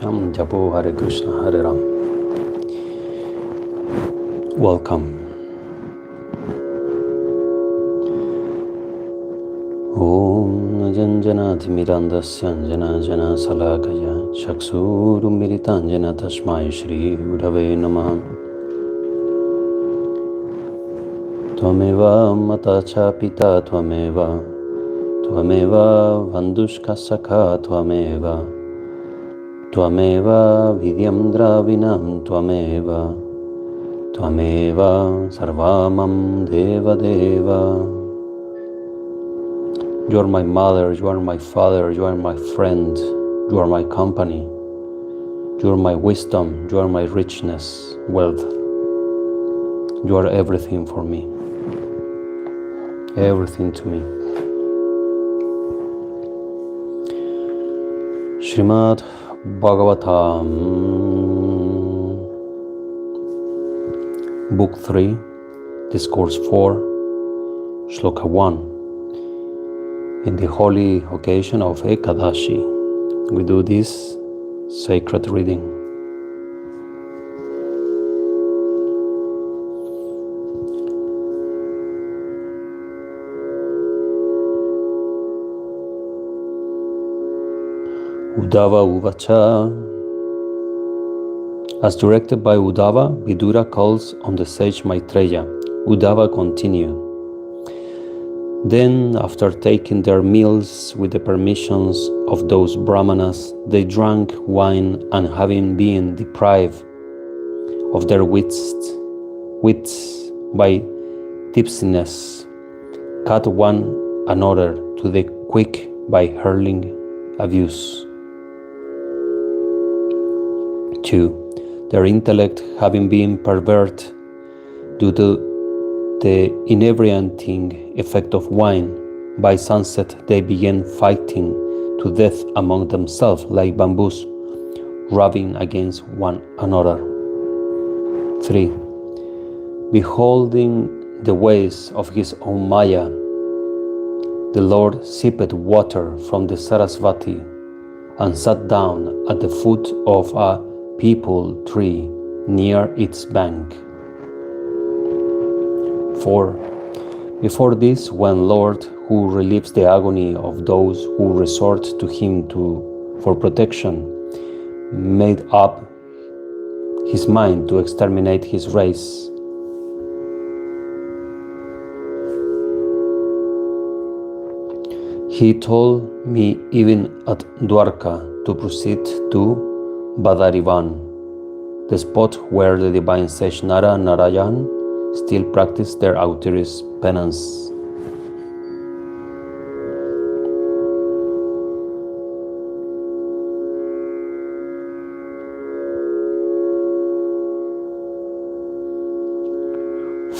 Japo Hare Krishna Hare Ram. Welcome. Om Janjana Timirandasya Jana Jana Salakaya Chaksurum Militanjana Tasmai Shri Udave Namaha. Tvameva Mata Chapita Tvameva Vandushka Sakha Tvameva Vidyam Dravinam Tvameva Sarvamam Deva Deva. You are my mother, you are my father, you are my friend, you are my company, you are my wisdom, you are my richness, wealth. You are everything for me, everything to me. SRIMAD BHAGAVATAM, Book 3, Discourse 4, Shloka 1. In the holy occasion of Ekadashi, we do this sacred reading. Uddhava Uvacha. As directed by Uddhava, Vidura calls on the sage Maitreya. Uddhava continued. Then, after taking their meals with the permissions of those brahmanas, they drank wine, and having been deprived of their wits by tipsiness, cut one another to the quick by hurling abuse. 2. Their intellect having been perverted due to the inebriating effect of wine, by sunset they began fighting to death among themselves like bamboos, rubbing against one another. 3. Beholding the ways of his own Maya, the Lord sipped water from the Sarasvati and sat down at the foot of a peepul tree near its bank. 4. Before this, when Lord, who relieves the agony of those who resort to him for protection, made up his mind to exterminate his race, he told me even at Dwarka to proceed to Badarivan, the spot where the divine sage Nara Narayan still practice their austeris penance.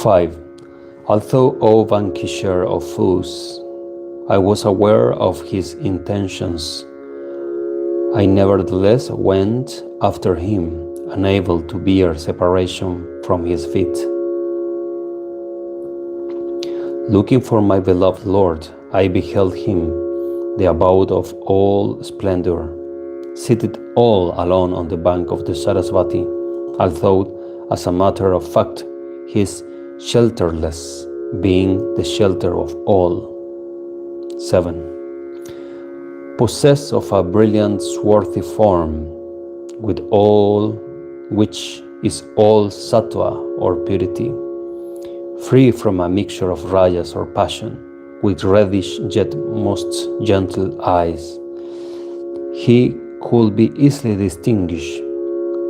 Five. Although, O vanquisher of foes, I was aware of his intentions, I nevertheless went after him, unable to bear separation from his feet. Looking for my beloved Lord, I beheld him, the abode of all splendor, seated all alone on the bank of the Sarasvati, although, as a matter of fact, he is shelterless, being the shelter of all. 7. Possessed of a brilliant swarthy form, with all which is all sattva or purity, free from a mixture of rajas or passion, with reddish yet most gentle eyes, he could be easily distinguished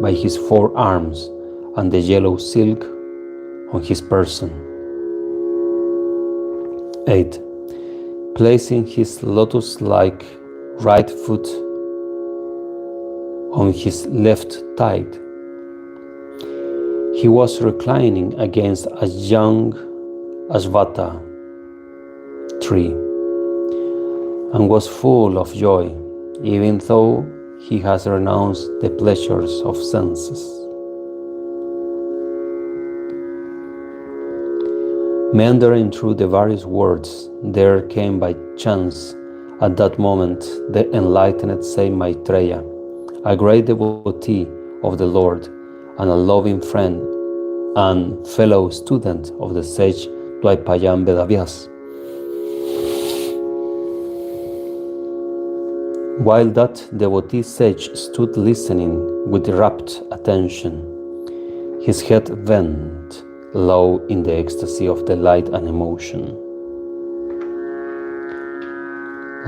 by his 4 arms and the yellow silk on his person. 8. Placing his lotus-like right foot on his left thigh, he was reclining against a young Ashvata tree and was full of joy, even though he has renounced the pleasures of senses. Meandering through the various words, there came by chance at that moment the enlightened Saint Maitreya, a great devotee of the Lord, and a loving friend and fellow student of the sage Dvaipayam Vedavyas. While that devotee sage stood listening with rapt attention, his head bent low in the ecstasy of delight and emotion.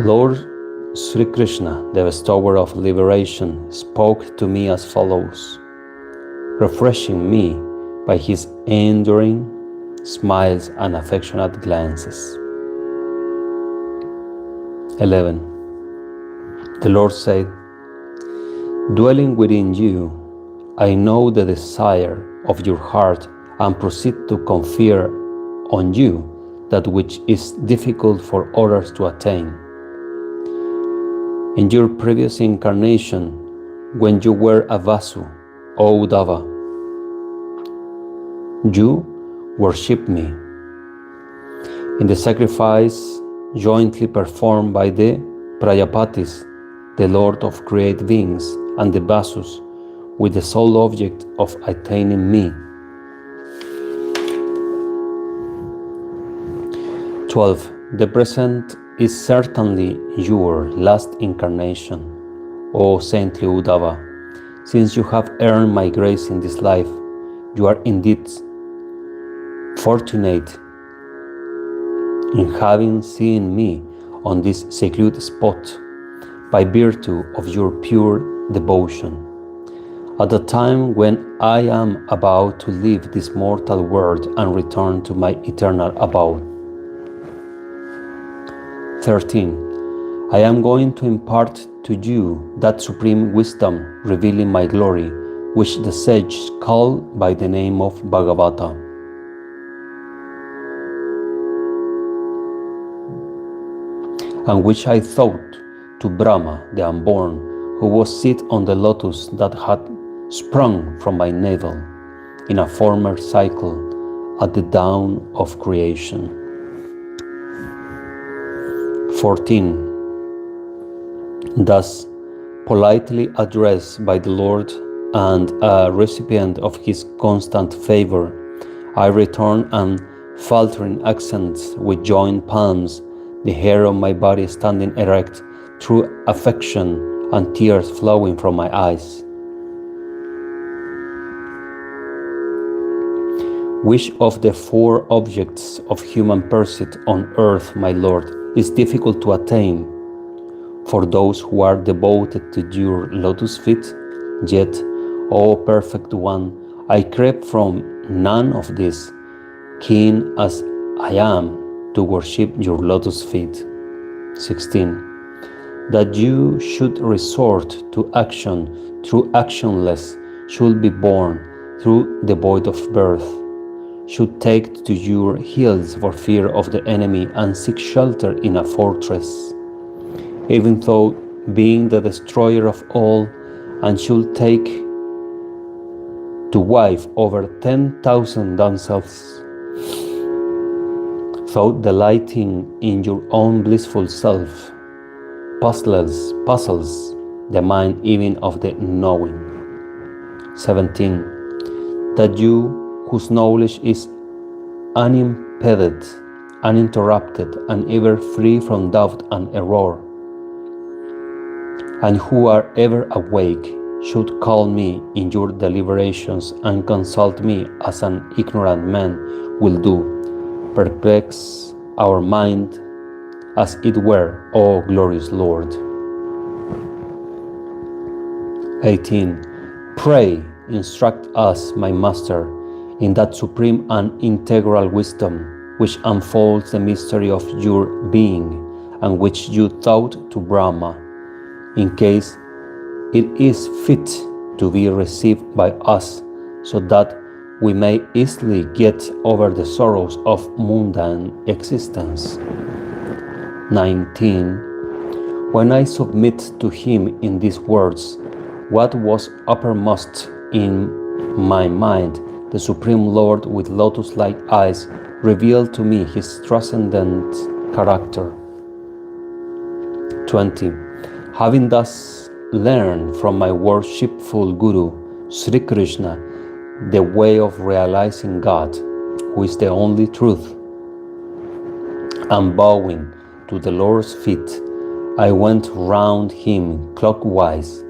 Lord Sri Krishna, the bestower of liberation, spoke to me as follows, refreshing me by his enduring smiles and affectionate glances. 11. The Lord said, dwelling within you, I know the desire of your heart and proceed to confer on you that which is difficult for others to attain. In your previous incarnation, when you were a Vasu, O Uddhava, you worshipped me. In the sacrifice jointly performed by the Prajapatis, the Lord of created beings, and the Vasus, with the sole object of attaining me. 12. The present is certainly your last incarnation, O saintly Uddhava. Since you have earned my grace in this life, you are indeed fortunate in having seen me on this secluded spot by virtue of your pure devotion. At the time when I am about to leave this mortal world and return to my eternal abode. 13. I am going to impart to you that supreme wisdom revealing my glory, which the sages call by the name of Bhagavata. And which I thought to Brahma, the unborn, who was seated on the lotus that had sprung from my navel in a former cycle at the dawn of creation. 14. Thus, politely addressed by the Lord and a recipient of his constant favor, I return and faltering accents with joined palms, the hair on my body standing erect through affection and tears flowing from my eyes. Which of the four objects of human pursuit on earth, my Lord, is difficult to attain for those who are devoted to your lotus feet? Yet, O perfect one, I crave from none of these, keen as I am to worship your lotus feet. 16. That you should resort to action through actionless, should be born through the void of birth, should take to your heels for fear of the enemy and seek shelter in a fortress, even though being the destroyer of all, and should take to wife over 10,000 damsels, though delighting in your own blissful self, puzzles the mind even of the knowing. 17. That you, whose knowledge is unimpeded, uninterrupted, and ever free from doubt and error, and who are ever awake, should call me in your deliberations and consult me as an ignorant man will do, perplex our mind as it were, O glorious Lord. 18. Pray, instruct us, my Master, in that supreme and integral wisdom which unfolds the mystery of your being and which you taught to Brahma, in case it is fit to be received by us, so that we may easily get over the sorrows of mundane existence. 19. When I submit to him in these words, what was uppermost in my mind, the Supreme Lord with lotus-like eyes revealed to me his transcendent character. 20. Having thus learn from my worshipful Guru, Sri Krishna, the way of realizing God, who is the only truth. And bowing to the Lord's feet, I went round him clockwise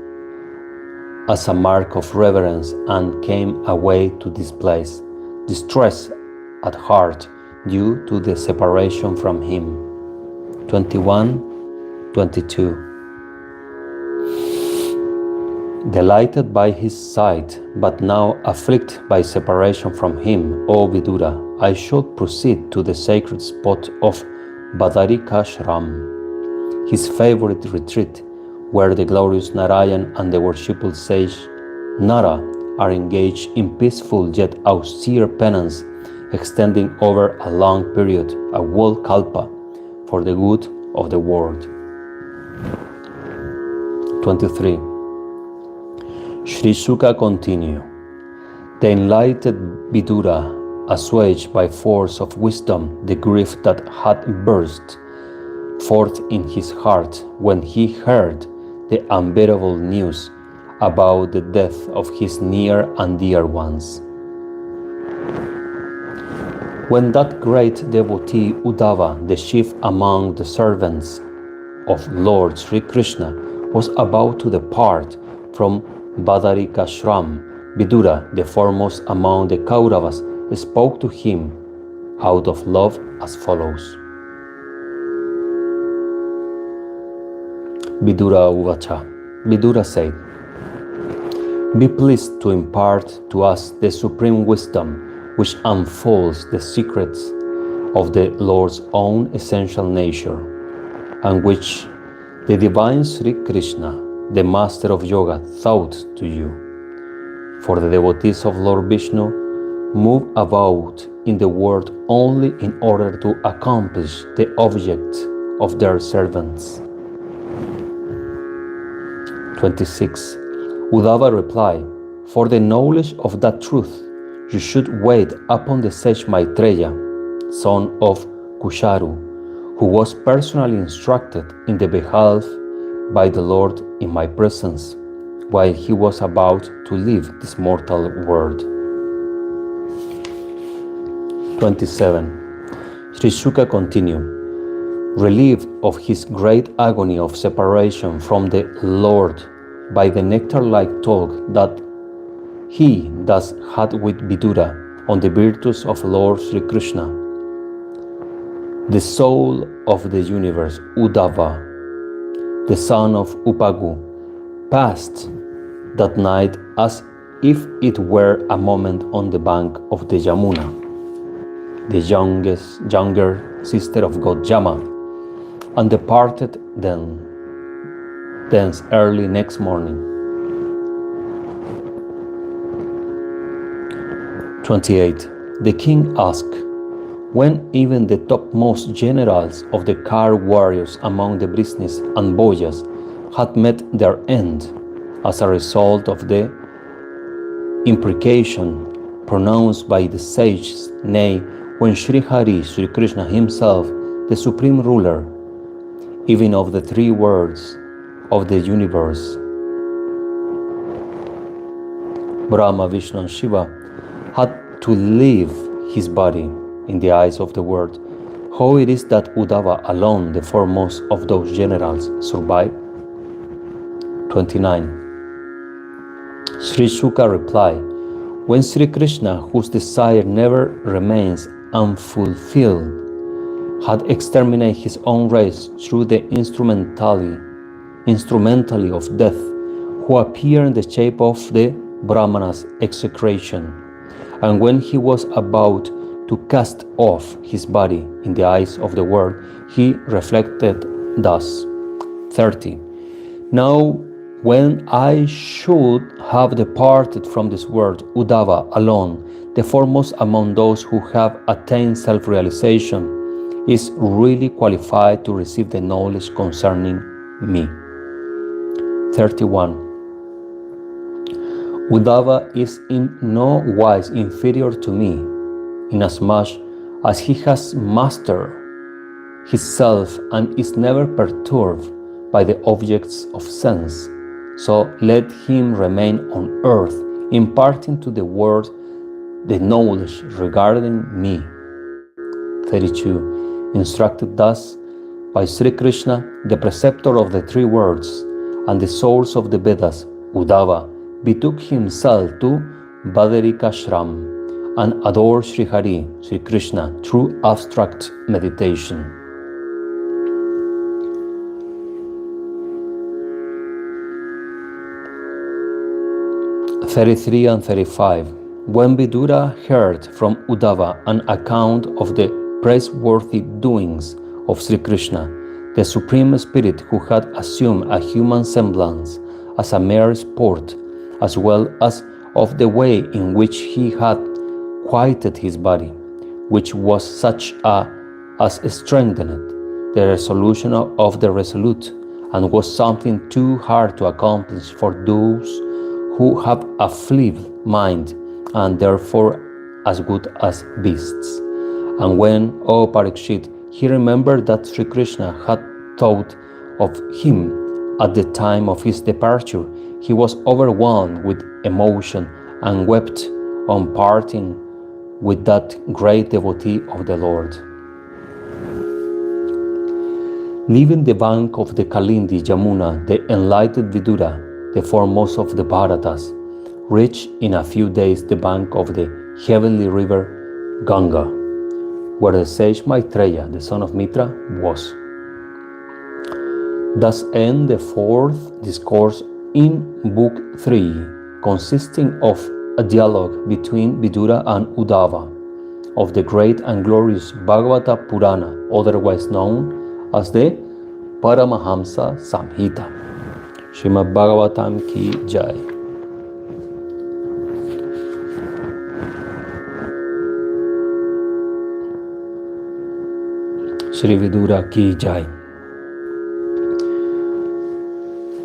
as a mark of reverence and came away to this place, distressed at heart due to the separation from him. 21-22. Delighted by his sight, but now afflicted by separation from him, O Vidura, I should proceed to the sacred spot of Badarikashram, his favorite retreat, where the glorious Narayan and the worshipful sage Nara are engaged in peaceful yet austere penance, extending over a long period, a whole kalpa, for the good of the world. 23. Sri Shuka continued. The enlightened Vidura assuaged by force of wisdom the grief that had burst forth in his heart when he heard the unbearable news about the death of his near and dear ones. When that great devotee Uddhava, the chief among the servants of Lord Sri Krishna, was about to depart from Badarikashram, Vidura, the foremost among the Kauravas, spoke to him out of love as follows. Vidura Uvacha. Vidura said, be pleased to impart to us the supreme wisdom which unfolds the secrets of the Lord's own essential nature, and which the divine Sri Krishna, the master of yoga, taught to you. For the devotees of Lord Vishnu move about in the world only in order to accomplish the object of their servants. 26. Uddhava replied, for the knowledge of that truth, you should wait upon the sage Maitreya, son of Kusharu, who was personally instructed in the behalf by the Lord in my presence, while he was about to leave this mortal world. 27. Sri Shuka continued, relieved of his great agony of separation from the Lord by the nectar-like talk that he thus had with Vidura on the virtues of Lord Sri Krishna, the soul of the universe, Uddhava, the son of Upagu, passed that night as if it were a moment on the bank of the Yamuna, the younger sister of god Yama, and departed thence early next morning. 28. The king asked, when even the topmost generals of the car warriors among the Brisnis and Boyas had met their end as a result of the imprecation pronounced by the sages, nay, when Sri Hari, Sri Krishna himself, the supreme ruler, even of the three worlds of the universe, Brahma, Vishnu, and Shiva, had to leave his body in the eyes of the world, how it is that Uddhava alone, the foremost of those generals, survived? 29. Sri Shuka replied, when Sri Krishna, whose desire never remains unfulfilled, had exterminated his own race through the instrumentally of death, who appeared in the shape of the Brahmanas' execration, and when he was about to cast off his body in the eyes of the world, he reflected thus. 30. Now, when I should have departed from this world, Uddhava alone, the foremost among those who have attained self-realization, is really qualified to receive the knowledge concerning me. 31. Uddhava is in no wise inferior to me, inasmuch as he has mastered his self and is never perturbed by the objects of sense, So let him remain on earth, imparting to the world the knowledge regarding me. 32. Instructed thus by Sri Krishna, the preceptor of the three worlds and the source of the Vedas, Uddhava betook himself to Badarikashram and adored Sri Hari, Sri Krishna, through abstract meditation. (33 and 35). When Vidura heard from Uddhava an account of the praiseworthy doings of Sri Krishna, the Supreme Spirit who had assumed a human semblance as a mere sport, as well as of the way in which he had quieted his body, which was such as strengthened the resolution of the resolute, and was something too hard to accomplish for those who have a fleeting mind, and therefore as good as beasts. And when, O Parikshit, he remembered that Sri Krishna had thought of him at the time of his departure, he was overwhelmed with emotion and wept on parting with that great devotee of the Lord. Leaving the bank of the Kalindi Yamuna, the enlightened Vidura, the foremost of the Bharatas, reached in a few days the bank of the heavenly river Ganga, where the sage Maitreya, the son of Mitra, was. Thus ends the fourth discourse in Book 3, consisting of a dialogue between Vidura and Uddhava of the great and glorious Bhagavata Purana, otherwise known as the Paramahamsa Samhita. SRIMAD BHAGAVATAM ki Jai. Shri Vidura ki Jai.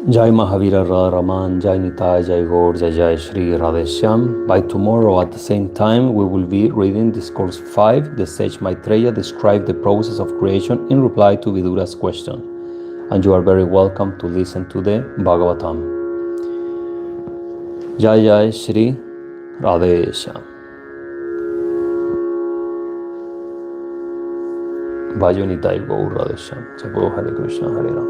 Jai Mahavira Radharaman, Jai Nitai, Jai Gaur, Jai Jai Sri Radheshyam. By tomorrow at the same time, we will be reading Discourse 5. The sage Maitreya described the process of creation in reply to Vidura's question. And you are very welcome to listen to the Bhagavatam. Jai Jai Sri Radheshyam. Bhajo Nitai Gaur Radheshyam. Jai Hare Krishna Hare Ram.